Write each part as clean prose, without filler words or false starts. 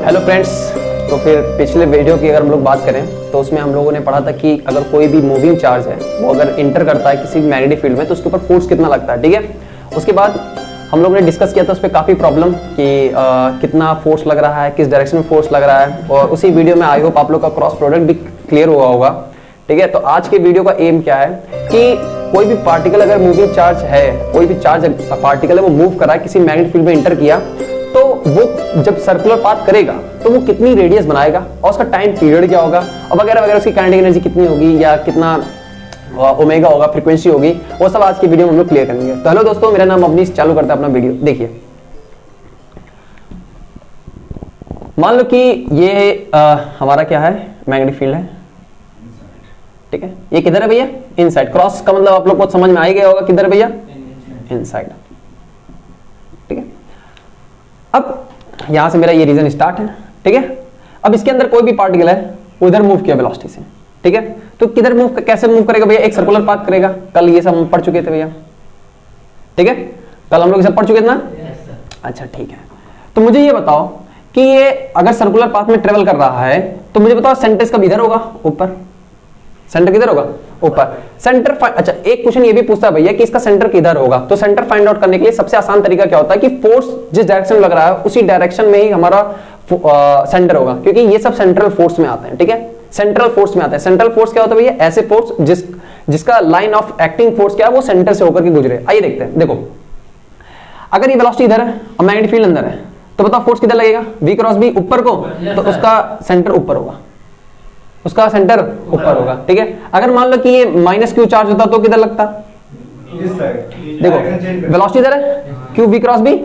Hello friends, तो फिर पिछले वीडियो की अगर हम लोग बात करें तो उसमें हम लोगों ने पढ़ा था कि अगर कोई भी मूविंग चार्ज है वो अगर इंटर करता है किसी मैग्नेटिक फील्ड में तो उसके ऊपर फोर्स कितना लगता है। ठीक है, उसके बाद हम लोगों ने डिस्कस किया था उस पर काफ़ी प्रॉब्लम कि कितना फोर्स लग रहा है, किस डायरेक्शन में फोर्स लग रहा है, और उसी वीडियो में आई होप आप लोग का क्रॉस प्रोडक्ट भी क्लियर हुआ होगा। ठीक है, तो आज के वीडियो का एम क्या है कि कोई भी पार्टिकल अगर मूविंग चार्ज है, कोई भी चार्ज पार्टिकल है वो मूव कर रहा है, किसी मैग्नेटिक फील्ड में इंटर किया, तो वो जब सर्कुलर पाथ करेगा तो वो कितनी रेडियस बनाएगा और उसका टाइम पीरियड क्या होगा और वगैरह वगैरह, उसकी काइनेटिक एनर्जी कितनी होगी या कितना ओमेगा होगा, फ्रीक्वेंसी होगी, वो सब आज की वीडियो में हम लोग क्लियर करेंगे। तो हेलो दोस्तों, मेरा नाम अवनीश, चालू करते हैं अपना वीडियो। देखिए, मान लो कि ये हमारा क्या है, मैग्नेटिक फील्ड है। ठीक है, ये किधर है भैया? इनसाइड। क्रॉस का मतलब आप लोग को समझ में आ ही गया होगा, किधर है भैया? इनसाइड। ठीक है, अब यहां से मेरा ये रीजन स्टार्ट है। ठीक है, अब इसके अंदर कोई भी पार्टिकल है उधर मूव किया वेलोसिटी से। ठीक है, तो किधर मूव, कैसे मूव करेगा भैया? एक सर्कुलर पाथ करेगा। कल ये सब हम पढ़ चुके थे भैया। ठीक है, कल हम लोग सब पढ़ चुके थे ना? अच्छा ठीक है, तो मुझे ये बताओ कि ये अगर सर्कुलर पाथ में ट्रेवल कर रहा है तो मुझे बताओ सेंटर कब इधर होगा? ऊपर। सेंटर किधर होगा? ऊपर। सेंटर अच्छा, एक क्वेश्चन ये भी पूछता है भैया कि इसका सेंटर किधर होगा, तो सेंटर फाइंड आउट करने के लिए सबसे आसान तरीका क्या होता है कि फोर्स जिस डायरेक्शन में लग रहा है उसी डायरेक्शन में ही हमारा सेंटर होगा, क्योंकि ये सब सेंट्रल फोर्स में आते हैं। ठीक है, सेंट्रल फोर्स में आता है। सेंट्रल फोर्स क्या होता है भैया? ऐसे फोर्स जिसका लाइन ऑफ एक्टिंग फोर्स क्या है, वो सेंटर से होकर के गुजरे। आइए देखते हैं। देखो, अगर ये वेलोसिटी इधर है और मैग्नेटिक फील्ड अंदर है तो बताओ फोर्स किधर लगेगा? V क्रॉस B ऊपर को, तो उसका सेंटर ऊपर होगा, उसका सेंटर ऊपर होगा। ठीक है, अगर मान लो कि ये -q चार्ज होता तो किधर लगता? देखो, वेलोसिटी इधर है, q V क्रॉस B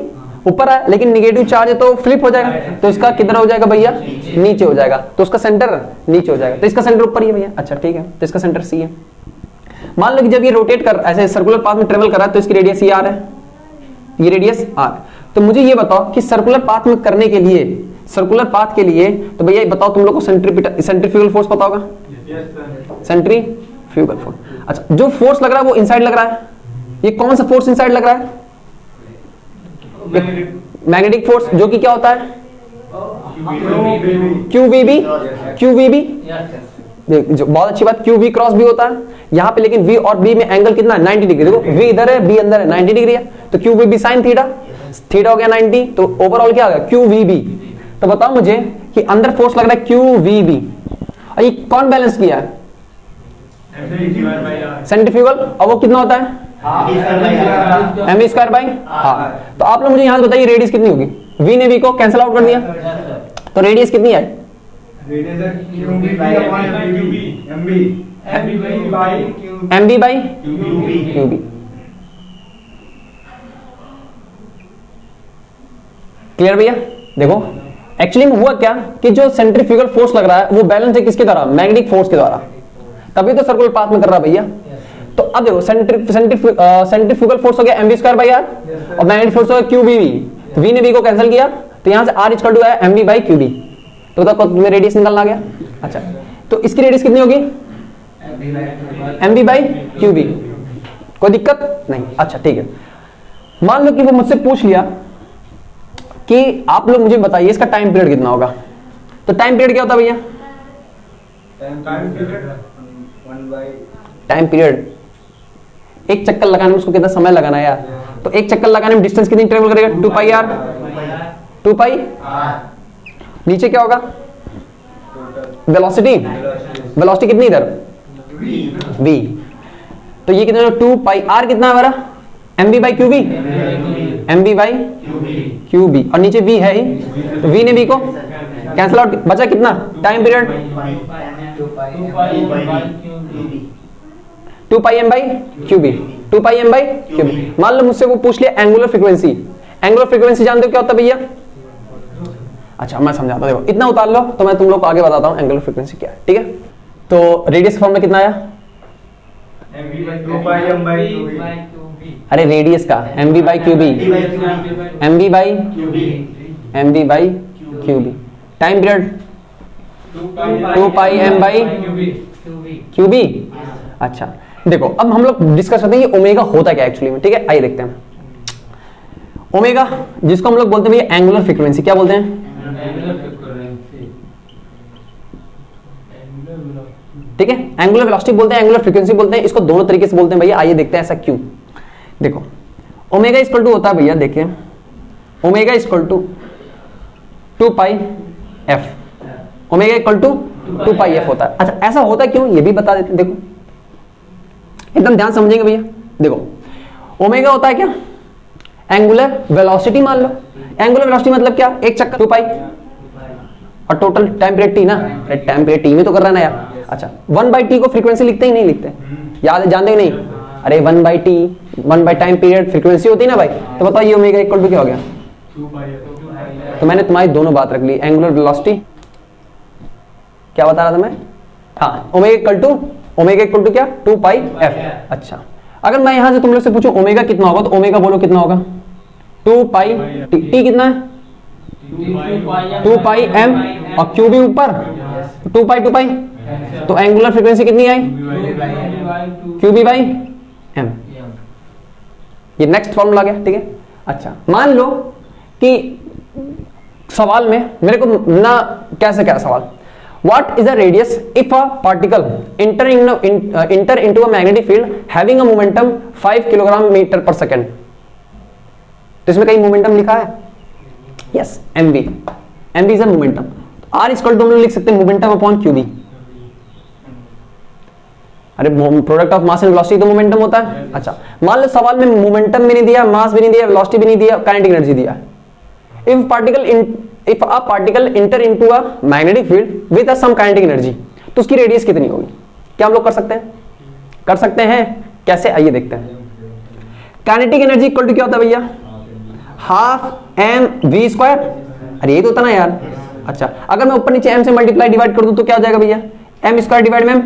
ऊपर है, लेकिन निगेटिव चार्ज है तो फ्लिप हो जाएगा, तो इसका किधर हो जाएगा भैया? नीचे हो जाएगा, तो उसका सेंटर नीचे हो जाएगा, तो इसका सेंटर ऊपर ही है भैया। अच्छा ठीक है, तो इसका सेंटर C है। मान लो कि जब ये रोटेट कर ऐसे सर्कुलर पाथ में ट्रेवल कर रहा है तो इसकी रेडियस r है, ये रेडियस r। तो मुझे ये बताओ कि सर्कुलर पाथ में करने के लिए, सर्कुलर पाथ के लिए, तो भैया बताओ तुम लोग को सेंट्रीफ्यूगल फोर्स पता होगा? Centrifugal force. अच्छा, जो फोर्स लग रहा है वो इनसाइड लग रहा है, ये कौन सा फोर्स इनसाइड लग रहा है? मैग्नेटिक फोर्स, जो कि क्या होता है? QVB। जो बहुत अच्छी बात, QV क्रॉस B होता है यहाँ पे, लेकिन V और B में एंगल कितना है? 90 डिग्री। देखो, V इधर है, B अंदर है, 90 डिग्री है, तो QVB sin थीटा, थीटा हो गया 90, तो ओवरऑल क्या आ गया? QVB। तो बताओ मुझे कि अंदर फोर्स लग रहा है QVB, और ये कौन बैलेंस किया है? सेंट्रीफ्यूगल। और वो कितना होता है? mv²/। हाँ, तो आप लोग मुझे यहां से बताइए रेडियस कितनी होगी? V ने V को कैंसिल आउट कर दिया, तो रेडियस कितनी आई? mv/qb। क्लियर भैया? देखो, एक्चुअली में हुआ क्या कि जो सेंट्रीफ्यूगल फोर्स लग रहा है वो बैलेंस है किसके द्वारा? मैग्नेटिक फोर्स के द्वारा, तभी तो सर्कुलर पाथ में कर रहा भैया। तो अब देखो, सेंट्रीफ्यूगल फोर्स हो गया mv²/r और मैग्नेटिक फोर्स हो गया QVB। तो V ने V को कैंसिल किया, तो यहां से R इक्वल टू है mv/qb। तो बताओ तुम्हें रेडियस निकालना आ गया। अच्छा, तो इसकी रेडियस कितनी होगी? mv/qb। कोई दिक्कत नहीं? अच्छा ठीक है, मान लो कि वो मुझसे पूछ लिया कि आप लोग मुझे बताइए इसका टाइम पीरियड कितना होगा। तो टाइम पीरियड क्या होता है भैया? टाइम पीरियड, एक चक्कर लगाने में उसको कितना समय लगाना है यार? तो एक चक्कर लगाने में डिस्टेंस कितनी ट्रेवल करेगा? 2πr। 2π नीचे क्या होगा? वेलोसिटी। वेलोसिटी कितनी इधर? v। तो ये कितना? 2πr कितना है हमारा? mv/qb। mv/qb, और नीचे v है ही, तो v ने v को कैंसिल आउट, बचा कितना? Time period 2πm/qb। 2πm/qb। मान लो मुझसे वो पूछ लिया एंगुलर फ्रीक्वेंसी। एंगुलर फ्रीक्वेंसी जानते हो क्या होता है भैया? अच्छा, मैं समझाता हूं, देखो इतना उतार लो तो मैं तुम लोग को आगे बताता हूं एंगुलर फ्रीक्वेंसी क्या है। ठीक है, तो रेडियस फॉर्म में कितना आया? अरे रेडियस का mv/qb। mv/qb। Time period 2πm/qb। अच्छा देखो, अब हम लोग डिस्कस करते हैं ये ओमेगा होता क्या एक्चुअली में। ठीक है, आइए देखते हैं। ओमेगा जिसको हम लोग बोलते हैं भैया एंगुलर फ्रीक्वेंसी, क्या बोलते हैं? ठीक है, एंगुलर वेलोसिटी बोलते हैं, एंगुलर फ्रीक्वेंसी बोलते हैं, इसको दोनों तरीके से बोलते हैं भैया। आइए देखते हैं ऐसा क्यों। देखो ओमेगा इक्वल टू होता है भैया, देखिए omega equal to 2 pi F, omega equal to 2 pi F होता है। अच्छा ऐसा होता है क्यों, ये भी बता देते हैं। देखो एकदम ध्यान समझेंगे भैया। देखो ओमेगा होता है क्या, एंगुलर वेलोसिटी मान लो। एंगुलर वेलोसिटी मतलब क्या, एक चक्कर 2 पाई और टोटल टाइम पीरियड टी ना, टाइम पीरियड टी में तो कर रहा है ना यार। अच्छा 1/t को फ्रीक्वेंसी लिखते ही नहीं लिखते, याद जानते ही नहीं। अरे 1/t 1 टाइम पीरियड फ्रीक्वेंसी होती है ना भाई। तो बताओ ये ओमेगा इक्वल टू क्या हो गया, तो मैंने तुम्हारी दोनों बात रख ली। एंगुलर वेलोसिटी क्या बता रहा था मैं, हाँ ओमेगा इक्वल टू क्या 2 पाई एफ। अच्छा अगर मैं यहां से तुम लोग से पूछूं ओमेगा कितना होगा, तो ओमेगा बोलो कितना होगा 2 पाई, टी कितना है 2 पाई एम, और क्यू भी ऊपर 2 पाई, तो एंगुलर फ्रीक्वेंसी कितनी आई क्यू बी बाई एम। ये नेक्स्ट फॉर्मूला गया, ठीक है। अच्छा मान लो कि सवाल में मेरे को ना कैसे क्या सवाल, what is the radius if a particle enter into a magnetic field having a momentum 5 kilogram metre per second. तो इसमें कहीं मोमेंटम लिखा है, yes mv is a momentum. r equal to हम लोग लिख सकते हैं मोमेंटम अपॉन क्यूबी। अरे product of mass and velocity तो मोमेंटम होता है। अच्छा मान लो सवाल में मोमेंटम भी नहीं दिया, मास भी नहीं दिया, वेलोसिटी भी नहीं दिया, काइनेटिक एनर्जी दिया। If a particle enter into a magnetic field with some kinetic energy, तो उसकी रेडियस कितनी होगी। क्या हम लोग कर सकते हैं कैसे, आइए देखते हैं। काइनेटिक एनर्जी इक्वल टू क्या होता है भैया, हाफ एम वी स्क्वायर। अरे ये तो होता ना यार। अच्छा अगर मैं ऊपर नीचे एम से मल्टीप्लाई डिवाइड कर दूं तो क्या हो जाएगा भैया, एम स्क्वायर डिवाइड में एम,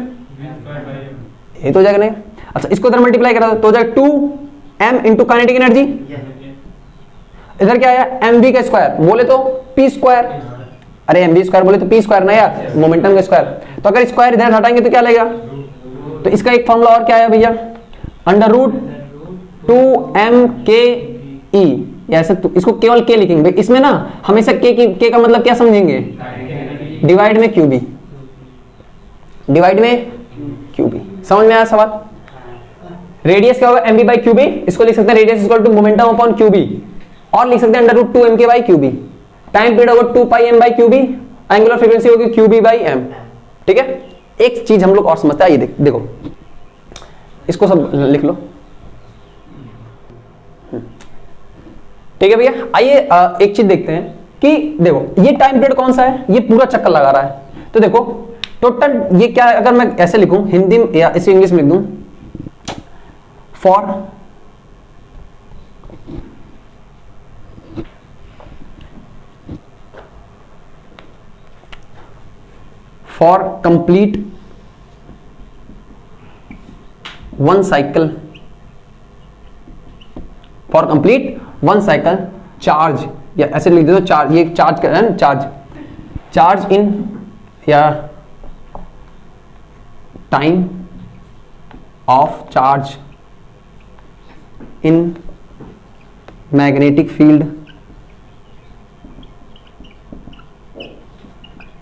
ये तो हो जाएगा नहीं। अच्छा इसको इधर मल्टीप्लाई करा तो हो जाएगा 2m इंटू काइनेटिक एनर्जी। इधर क्या आया एम वी का स्क्वायर, बोले तो पी स्क्वायर। अरे एम वी स्क्वायर बोले तो पी स्क्वायर ना यार, मोमेंटम का स्क्वायर। तो अगर स्क्वायर इधर हटाएंगे तो क्या लेगा, तो इसका एक फॉर्मूला और क्या आया भैया, अंडर रूट 2m/k/e। ऐसे तो इसको केवल k लिखेंगे, इसमें ना हमेशा k का मतलब क्या समझेंगे, डिवाइड में क्यूबी, समझ में आया सवाल। रेडियस क्या होगा mv बाई क्यूबी, इसको लिख सकते हैं radius equal to momentum upon Q B, और लिख सकते हैं under root 2m/k by Q B. Time period होगा 2 pi m by Q B, angular frequency होगी क्यूबी बाई m। ठीक है, एक चीज हम लोग और समझते हैं, ये देखो इसको सब लिख लो। ठीक है भैया, आइए एक चीज देखते हैं कि देखो ये टाइम पीरियड कौन सा है, ये पूरा चक्कर लगा रहा है। तो देखो टोटल ये क्या है, अगर मैं ऐसे लिखूं हिंदी में या इसे इंग्लिश में लिख दूं, for complete one cycle, for complete one cycle charge, या ऐसे लिख दो चार्ज, ये चार्ज कर रहे हैं, चार्ज इन या time of charge in magnetic field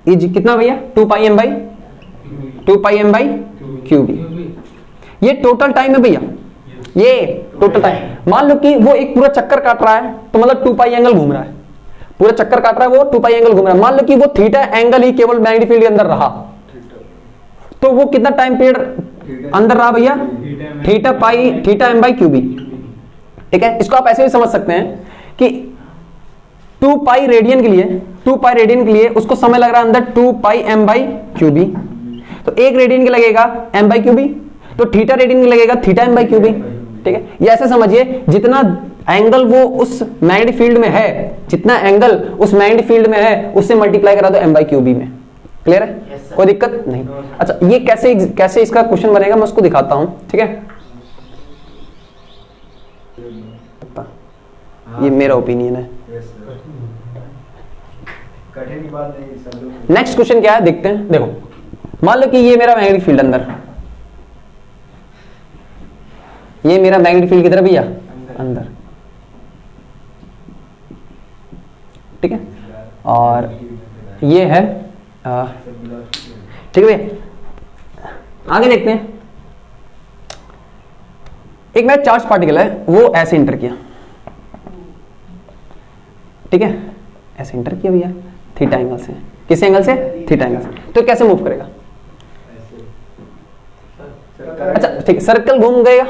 is कितना भैया 2 पाई m बाई क्यूबी। ये टोटल टाइम है भैया, ये टोटल टाइम। मान लो कि वो एक पूरा चक्कर काट रहा है, तो मतलब 2 पाई एंगल घूम रहा है, पूरा चक्कर काट रहा है वो 2 पाई एंगल घूम रहा है। मान लो कि वो थीटा एंगल ही केवल मैग्नेटिक फील्ड के अंदर रहा, तो वो कितना टाइम पीरियड अंदर रहा भैया, थीटा m बाई क्यूबी। ठीक है, इसको आप ऐसे भी समझ सकते हैं कि 2 पाई रेडियन के लिए उसको समय लग रहा है अंदर 2 पाई m बाई क्यूबी। तो एक रेडियन के लगेगा m बाई क्यूबी, तो थीटा रेडियन के लगेगा थीटा m बाई क्यूबी। ठीक है, ये ऐसे समझिए जितना एंगल वो उस मैग्नेटिक फील्ड में है, जितना एंगल उस मैग्नेटिक फील्ड में है उससे मल्टीप्लाई करा दो m बाई क्यूबी में। क्लियर है, कोई दिक्कत नहीं। अच्छा ये कैसे इसका क्वेश्चन बनेगा मैं उसको दिखाता हूं। ठीक है, ये मेरा ओपिनियन है। नेक्स्ट क्वेश्चन क्या है देखते हैं। देखो मान लो कि ये मेरा मैग्नेटिक फील्ड अंदर, ये मेरा मैग्नेटिक फील्ड किधर भैया अंदर, ठीक है, और ये है ठीक है भैया। आगे देखते हैं। एक मेरा चार्ज पार्टिकल है, वो ऐसे इंटर किया, ठीक है, ऐसे इंटर किया भैया थीटा एंगल से। किस एंगल से? थीटा एंगल से। तो कैसे मूव करेगा? अच्छा ठीक है, सर्कल घूम गएगा।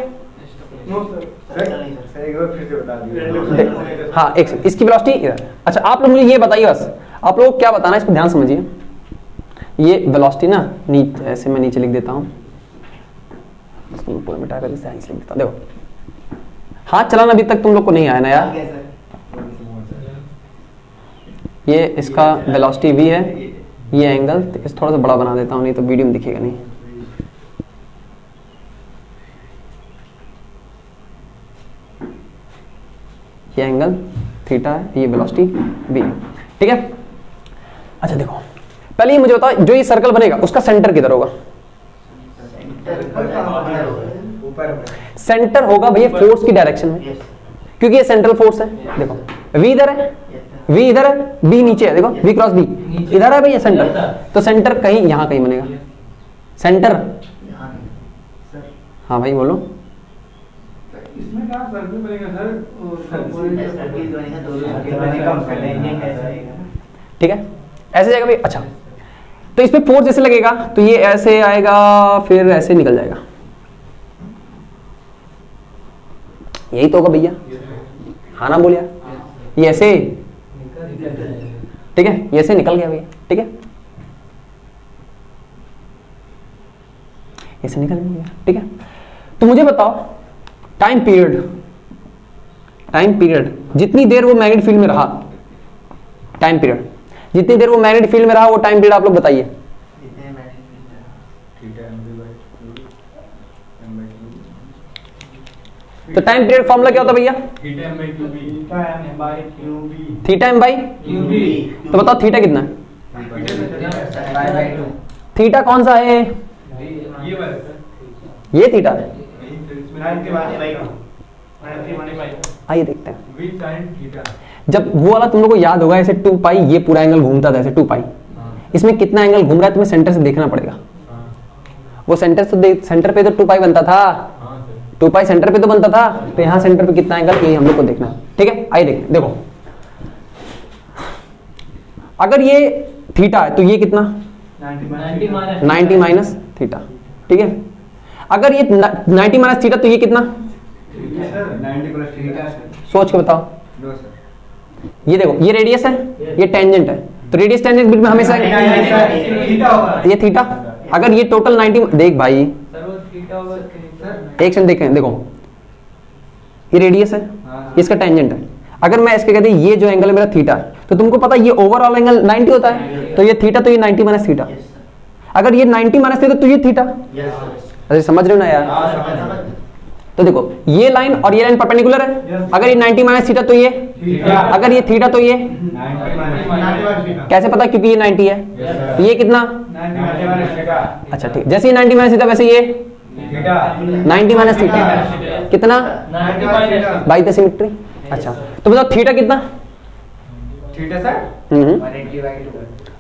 हाँ एक सेकंड, इसकी वेलोसिटी इधर। अच्छा आप लोग मुझे ये बताइए, बस आप लोग क्या बताना है, इसको ध्यान समझिए। ये वेलोसिटी ना नीचे, ऐसे मैं नीचे लिख देता हूँ, पूरा मिटा कर इसे लिख देता हूँ। देखो हाथ चलाना अभी तक तुम लोग को नहीं आया ना यार। ये इसका वेलोसिटी v है, ये एंगल, तो इस थोड़ा सा बड़ा बना देता हूँ, नहीं तो वीडियो में दिखेगा नहीं। ये एंगल थीटा है, ये वेलोसिटी v है, ठीक है। अच्छा देखो पहले ये मुझे बताओ, जो ये सर्कल बनेगा उसका सेंटर किधर होगा? सेंटर होगा भैया फोर्स की डायरेक्शन में, क्योंकि ये सेंट्रल फोर्स है। देखो v इधर है, v इधर है, b नीचे है, देखो v क्रॉस b इधर है भैया सेंटर, तो सेंटर कहीं यहां कहीं बनेगा सेंटर। हाँ भाई बोलो। इसमें क्या सर्कल बनेगा सर? ठीक है ऐसे जाएगा भाई। अच्छा तो इस पे फोर्स जैसे लगेगा तो ये ऐसे आएगा, फिर ऐसे निकल जाएगा, यही तो होगा भैया। हाँ ना बोलिए, ये ऐसे, ठीक है, ये ऐसे निकल गया भैया, ठीक है, ऐसे निकल गया, ठीक है। तो मुझे बताओ टाइम पीरियड जितनी देर वो मैग्नेटिक फील्ड में रहा, टाइम पीरियड जितनी देर वो मैग्नेटिक फील्ड में रहा, वो टाइम पीरियड आप लोग बताइए। तो टाइम पीरियड फॉर्मूला क्या होता है भैया? Theta M by QB. तो बताओ थीटा कितना है? थीटा कौन सा है? ये थीटा है। आइए देखते हैं। जब वो वाला तुम लोग को याद होगा, ऐसे 2 पाई ये पूरा एंगल घूमता था, ऐसे 2 पाई, इसमें कितना एंगल घूम रहा है तुम्हें सेंटर से देखना पड़ेगा। वो सेंटर से सेंटर पे तो 2 पाई बनता था, 2 पाई सेंटर पे तो बनता था, तो यहाँ सेंटर पे कितना एंगल, ये हम लोग को देखना है, ठीक है। आइए देखो अगर ये थीटा है तो ये कितना 90 माइनस थीटा, ठीक है। अगर ये 90 माइनस थीटा तो ये कितना 90 प्लस थीटा। सोच के बताओ। ये देखो ये रेडियस है, ये टेंजेंट है, तो रेडियस टेंजेंट बीच में हमेशा ये थीटा। अगर ये टोटल 90, देख भाई एक सेकंड देखें, देखो ये रेडियस है, इसका टेंजेंट है। अगर मैं इसके कहते ये जो एंगल है मेरा थीटा है, तो तुमको पता है ये ओवरऑल एंगल 90 होता है, तो ये थीटा, तो ये 90 माइनस थीटा। अगर ये 90 माइनस थीटा तो ये थीटा। अरे समझ रहे हो ना यार? तो देखो ये लाइन और ये लाइन परपेंडिकुलर है। अगर ये 90 माइनस थीटा तो ये, अगर ये थीटा तो ये, कैसे पता? क्योंकि ये 90 है, तो ये कितना 90। अच्छा ठीक, जैसे ये 90 माइनस थीटा वैसे ये 90 माइनस थीटा कितना 90 बाई द सिमेट्री। अच्छा तो बताओ थीटा कितना? Theta sir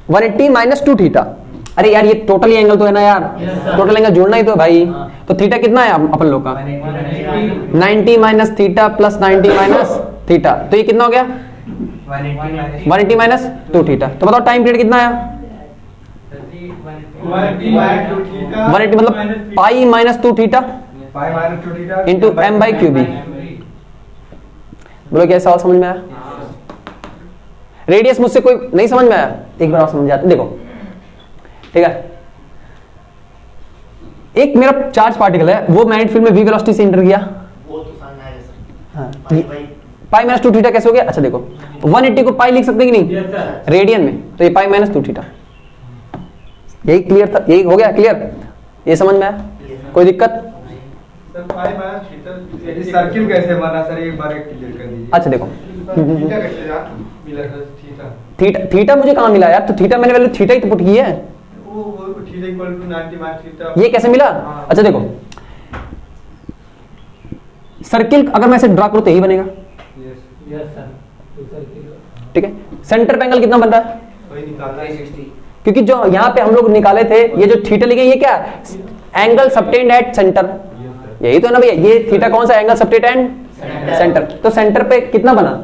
180 minus 2 theta. अरे यार ये टोटल एंगल तो है ना यार, टोटल एंगल जोड़ना ही तो है भाई। तो थीटा कितना है अपन लोग का? 90 minus theta plus 90 minus theta, तो ये कितना हो गया 180 माइनस 2 थीटा। तो बताओ टाइम पीरियड कितना आया? 180 मतलब pi minus 2 theta into M by Q B. बोलो क्या सवाल समझ में आया? रेडियस मुझसे कोई नहीं समझ में आया? एक बार आप समझ जाते। देखो ठीक है, एक मेरा चार्ज पार्टिकल है, वो मैग्नेटिक फील्ड में v वेलोसिटी से इंटर किया, वो तो समझ आएगा सर। हाँ, पाई माइनस 2 थीटा कैसे हो गया? अच्छा देखो 180 को पाई लिख सकते हैं कि नहीं रेडियन में, तो ये पाई माइनस 2 थीटा। यही क्लियर था, यही हो गया क्लियर? ये समझ में आया? कोई दिक्कत? सर्किल कैसे बना सर, एक बार क्लियर कर दीजिए। अच्छा देखो थीटा कैसे यार मिला सर? थीटा, थीटा मुझे कहाँ मिला यार? तो थीटा मैंने वैल्यू थीटा ही तो पुट की है, वो theta equal to 90 minus theta. ये कैसे मिला? अच्छा देखो सर्किल अगर मैं इसे ड्रा करूं तो यही बनेगा, ठीक है। सेंटर पे एंगल कितना बन रहा है? वही निकालना है 60। क्योंकि जो यहाँ पे हम लोग निकाले थे, ये जो थीटा लिखे ये क्या एंगल सबटेंड एट सेंटर, यही तो है ना भैया, ये थीटा कौन सा एंगल सबटेंड एंड सेंटर, तो सेंटर पे कितना बना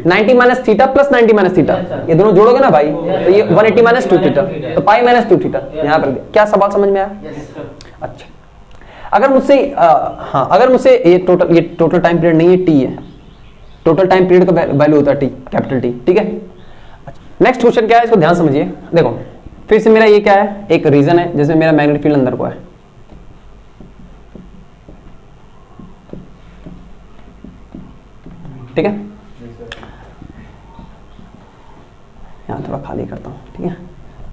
90 minus theta plus 90 minus theta, ये दोनों जोड़ोगे ना भाई तो ये 180 माइनस 2 थीटा, तो पाई माइनस 2 थीटा यहाँ पर। क्या सवाल समझ में आया? अच्छा, अगर मुझसे हाँ, अगर मुझसे ये टोटल टाइम पीरियड नहीं है, टी है, टोटल टाइम पीरियड का वैल्यू होता है टी, कैपिटल टी, ठीक है। नेक्स्ट क्वेश्चन क्या है, इसको ध्यान समझिए। देखो फिर से मेरा ये क्या है, एक रीजन है जिसमें मेरा मैग्नेटिक फील्ड अंदर को है, ठीक है। यहाँ थोड़ा खाली करता हूँ, ठीक है,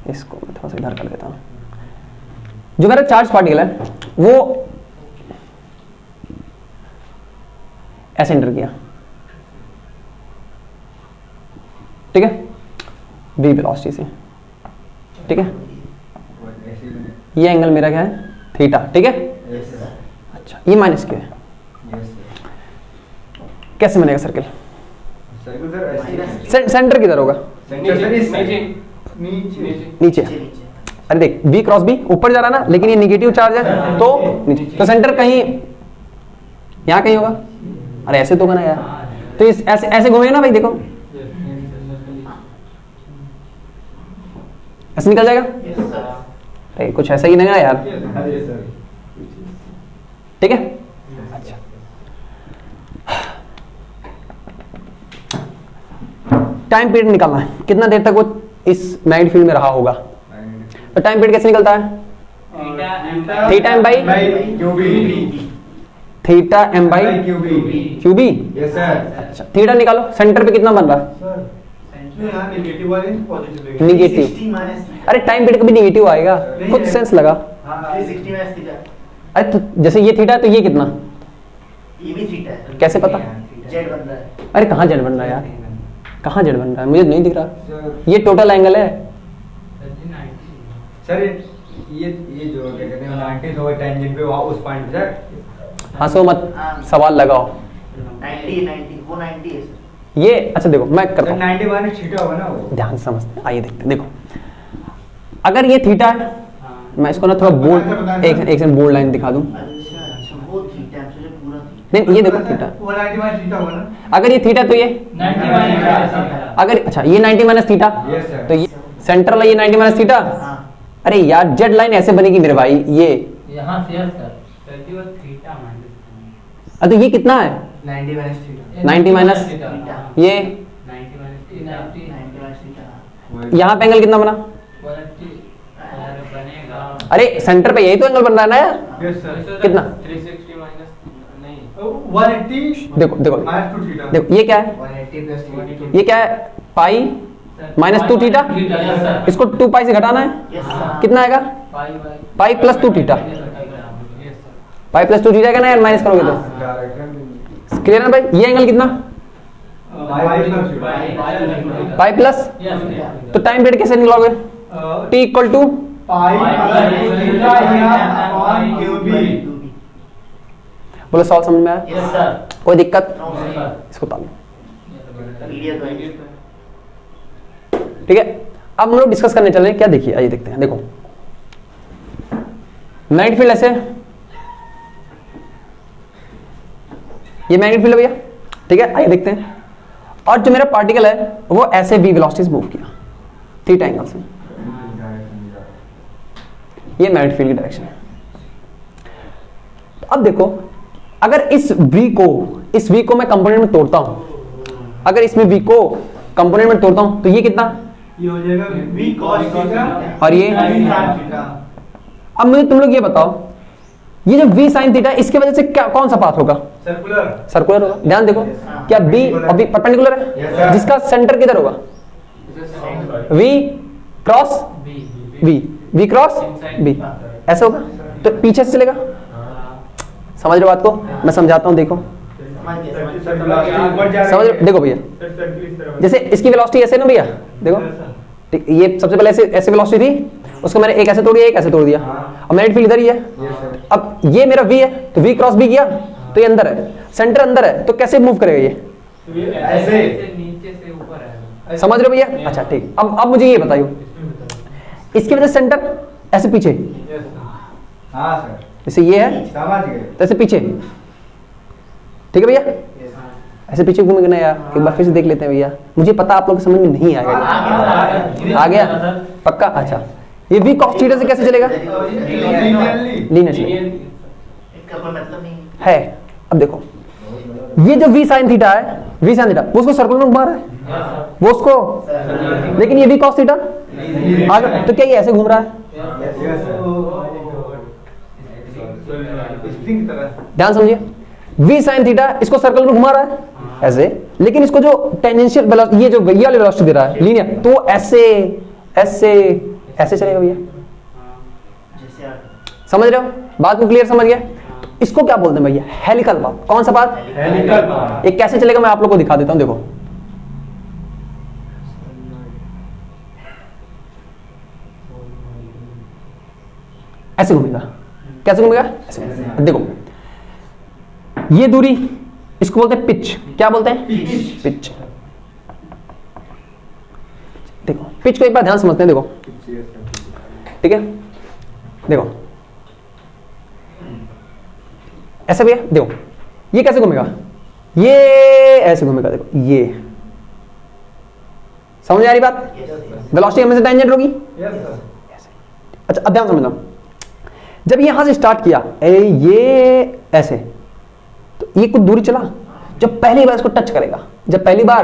इसको मैं थोड़ा सा इधर कर देता हूँ। जो मेरा चार्ज पार्टिकल है वो ऐसे एंटर किया, ठीक है, v वेलोसिटी से, ठीक है। ये एंगल मेरा क्या है, थीटा, ठीक है। अच्छा, ये माइनस क्यों है, कैसे बनेगा सर्किल? सेंटर किधर होगा? नीचे। अरे देख, v क्रॉस b ऊपर जा रहा ना, लेकिन ये निगेटिव चार्ज है तो नीचे, तो सेंटर कहीं यहाँ कहीं होगा। अरे ऐसे तो बना यार, तो इस ऐसे ऐसे घूमेगा ना भाई, देखो ऐसे निकल जाएगा। अरे कुछ ऐसा ही नहीं ना यार, ठीक है। अच्छा, टाइम पीरियड निकालना है, कितना देर तक वो इस मैग्नेटिक फील्ड में रहा होगा। तो टाइम पीरियड कैसे निकलता है, theta M by theta M by q B. अच्छा, थीटा निकालो, सेंटर पे कितना बन रहा है, निगेटिव। अरे टाइम पीरियड कभी निगेटिव आएगा, कुछ सेंस लगा। अरे तो जैसे ये थीटा है तो ये कितना, ये भी थीटा है, कैसे पता? जेड बन रहा है। अरे कहाँ जेड बन रहा है यार, कहाँ जेड बन रहा है, मुझे नहीं दिख रहा। ये टोटल एंगल है सर, ये जो क्या कहते हैं 90 होगा टेंजेंट पे, वहां उस पॉइंट पे हंसो मत, सवाल लगाओ। 90 वो 90 है सर। ये अच्छा देखो, मैं करता हूँ, 90 माइनस थीटा होगा ना वो, ध्यान से समझते हैं। आइए देखते हैं। देखो अगर ये थीटा है, मैं इसको ना थोड़ा बोल्ड, एक सेकंड बोल्ड लाइन दिखा दूं। अच्छा वो थीटा है, मुझे पूरा नहीं, ये देखो थीटा, 190 माइनस थीटा होगा ना। अगर ये थीटा तो ये 90 माइनस, अगर अच्छा ये 90 माइनस थीटा, यस सर। तो ये सेंट्रल है, ये 90 माइनस थीटा। हाँ अरे यार जेड लाइन ऐसे बनेगी मेरे भाई, ये यहाँ से सर वो थीटा माइनस, तो ये कितना है 90 माइनस थीटा, 90 माइनस थीटा। ये 90 माइनस 90 माइनस थीटा। यहाँ पे एंगल कितना बना? बनेगा। अरे सेंटर पे यही तो एंगल बन रहा है ना यार। Yes sir. कितना? 360 माइनस नहीं, 180 देखो देखो माइनस 2 थीटा। देखो, ये क्या है, 180 प्लस थीटा। ये क्या है, पाई माइनस 2 थीटा। इसको 2 पाई से घटाना है, यस सर। कितना आएगा, pi plus 2 theta. Pi plus 2 theta का ना यार, माइनस करोगे तो क्लियर है भाई। ये एंगल कितना, पाई प्लस, तो टाइम पीरियड कैसे निकालोगे, टी इक्वल टू बोलो, सवाल समझ में आया, यस सर। कोई दिक्कत? No sir. इसको तालो, मीडिया तो है। ठीक है। अब हम लोग डिस्कस करने चल रहे हैं क्या, देखिए आइए देखते हैं। देखो मैग्नेटिक फील्ड ऐसे, ये मैग्नेटिक फील्ड है भैया, ठीक है। आइए देखते हैं। और जो मेरा पार्टिकल है वो ऐसे v वेलोसिटी मूव किया थीटा एंगल से, ये मैग्नेटिक फील्ड की डायरेक्शन है। अब देखो, अगर इस v को मैं कंपोनेंट में तोड़ता हूं, अगर इसमें v को कंपोनेंट में तोड़ता हूं तो ये कितना, ये हो जाएगा v cos थीटा और ये sin थीटा। अब मुझे तुम लोग ये बताओ, ये जो v sin थीटा इसकी वजह से क्या, कौन सा पाथ होगा, सर्कुलर। सर्कुलर होगा। ध्यान देखो, क्या b और b परपेंडिकुलर है, Yes, sir. जिसका सेंटर किधर होगा, v cross v cross b, ऐसा होगा। तो पीछे से चलेगा, समझ रहे हो बात को, मैं समझाता हूं। देखो समझ रहे, देखो भैया, जैसे इसकी वेलोसिटी ऐसे ना भैया, देखो ठीक, ये सबसे पहले ऐसे ऐसे वेलोसिटी थी, उसको मैंने एक ऐसे तोड़ दिया, एक ऐसे तोड़ दिया। अब मैग्नेटिक फील्ड इधर ही है। अब ये मेरा v है, तो v क्रॉस b किया तो ये अंदर है, सेंटर अंदर है, तो कैसे मूव करेगा ये, ऐसे नीचे से ऊपर है। समझ रहे हो भैया। अच्छा ठीक, अब मुझे ये बताइए, इसकी वजह से सेंटर ऐसे पीछे, यस सर। हाँ सर, जैसे ये है समझ गए। तो ऐसे पीछे, ठीक है भैया, हाँ। ऐसे पीछे घूमेंगे ना यार, एक बार फिर से देख लेते हैं भैया, मुझे पता आप लोग को समझ में नहीं आएगा। आ गया पक्का? अच्छा, ये v cos थीटा से कैसे चलेगा? लीनियर इसका कोई मतलब नहीं है। अब देखो ये जो v sin थीटा है, v sin थीटा वो उसको सर्कल में घुमा रहा है, वो उसको, लेकिन ये v cos थीटा आगे, तो क्या ये ऐसे घूम रहा है? यस सर, स्प्रिंग की तरह। ध्यान समझिए, v sin थीटा इसको सर्कल में घुमा रहा है ऐसे, लेकिन इसको जो टेंजेंशियल वेलोसिटी, ये जो ये वाली वेलोसिटी दे रहा है लीनियर, तो ऐसे ऐसे ऐसे चलेगा भैया। जैसे आप समझ रहे हो बात को? क्लियर समझ गया? इसको क्या बोलते हैं भैया? Helical path. कौन सा पाथ? Helical path. ये कैसे चलेगा मैं आप लोग को दिखा देता हूं, देखो ऐसे घूमेगा। कैसे घूमेगा? ऐसे घूमेगा। देखो ये दूरी, इसको बोलते हैं पिच। क्या बोलते हैं? पिच। देखो पिच को एक बार ध्यान समझते हैं, देखो ठीक है, देखो ऐसे भैया, देखो ये कैसे घूमेगा? ये ऐसे घूमेगा, देखो ये, समझ आ रही बात? वेलोसिटी हमेशा टेंजेंट होगी। Yes sir. अच्छा अब ध्यान समझना, जब यहां से स्टार्ट किया ये ऐसे, तो ये कुछ दूरी चला, जब पहली बार इसको टच करेगा, जब पहली बार,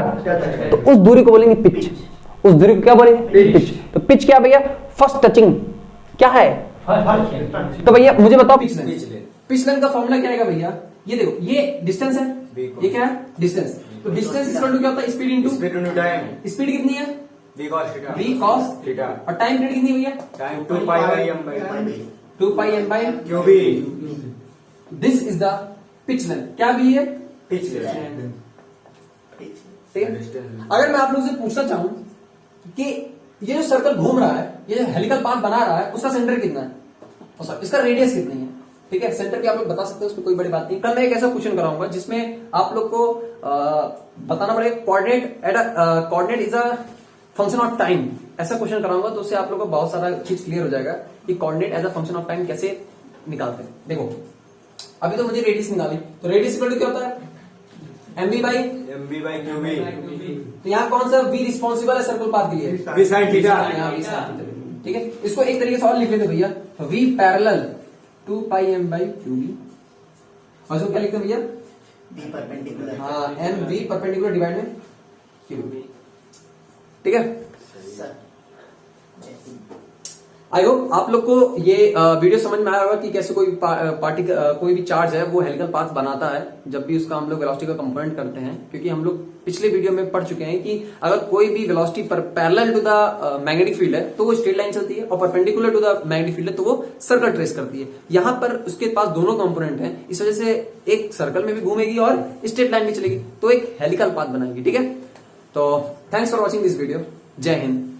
तो उस दूरी को बोलेंगे पिच। उस दूरी को क्या बोलेंगे? पिच। तो पिच क्या भैया? First touching. क्या है? तो भैया मुझे बताओ पिच लेंथ का फॉर्मूला क्या आएगा भैया? ये देखो ये डिस्टेंस है, ये क्या है? डिस्टेंस। तो डिस्टेंस इक्वल टू क्या होता है? Speed into speed into time. Speed कितनी है? v cos थीटा। v cos थीटा। और टाइम पीरियड कितनी है भैया? Time 2 pi by m by 2 pi m by q B. This is the pitch length. क्या भी है? पिच ठीक है। अगर मैं आप लोगों से पूछना चाहूं कि ये जो सर्कल घूम रहा है, ये जो हेलिकल पाथ बना रहा है, उसका सेंटर कितना है, और इसका रेडियस कितनी है, ठीक है, सेंटर भी आप लोग बता सकते हो, उसमें कोई बड़ी बात नहीं। कल मैं एक ऐसा क्वेश्चन कराऊंगा जिसमें आप लोग को बताना पड़ेगा coordinate is a function of time. ऐसा क्वेश्चन कराऊंगा तो उससे आप लोग को बहुत सारा चीज क्लियर हो जाएगा कि coordinate as a function of time कैसे निकालते हैं। देखो अभी तो मुझे रेडियस निकाली, तो रेडियस इक्वल टू क्या होता है? mv by QB. तो यहाँ कौन सा v रिस्पॉन्सिबल है सर्कल पाथ के लिए? v sin थीटा। यहाँ v sin थीटा। ठीक है, इसको एक तरीके से और लिख लेते भैया, v parallel 2 pi m by q B, और इसको क्या लिखते हैं भैया? V perpendicular. हाँ m v परपेंडिकुलर डिवाइड में क्यूबी। ठीक है, सर आई होप आप लोग को ये वीडियो समझ में आया होगा कि कैसे कोई कोई भी चार्ज है वो हेलिकल पाथ बनाता है जब भी उसका हम लोग वेलोसिटी का कंपोनेंट करते हैं। क्योंकि हम लोग पिछले वीडियो में पढ़ चुके हैं कि अगर कोई भी वेलोसिटी पर parallel to the magnetic field है तो वो स्ट्रेट लाइन चलती है, और perpendicular to the magnetic field है तो वो सर्कल ट्रेस करती है। यहाँ पर उसके पास दोनों कंपोनेंट हैं, इस वजह से एक सर्कल में भी घूमेगी और स्ट्रेट लाइन भी चलेगी, तो एक हेलिकल पाथ बनाएगी। ठीक है, तो thanks for watching this video. जय हिंद।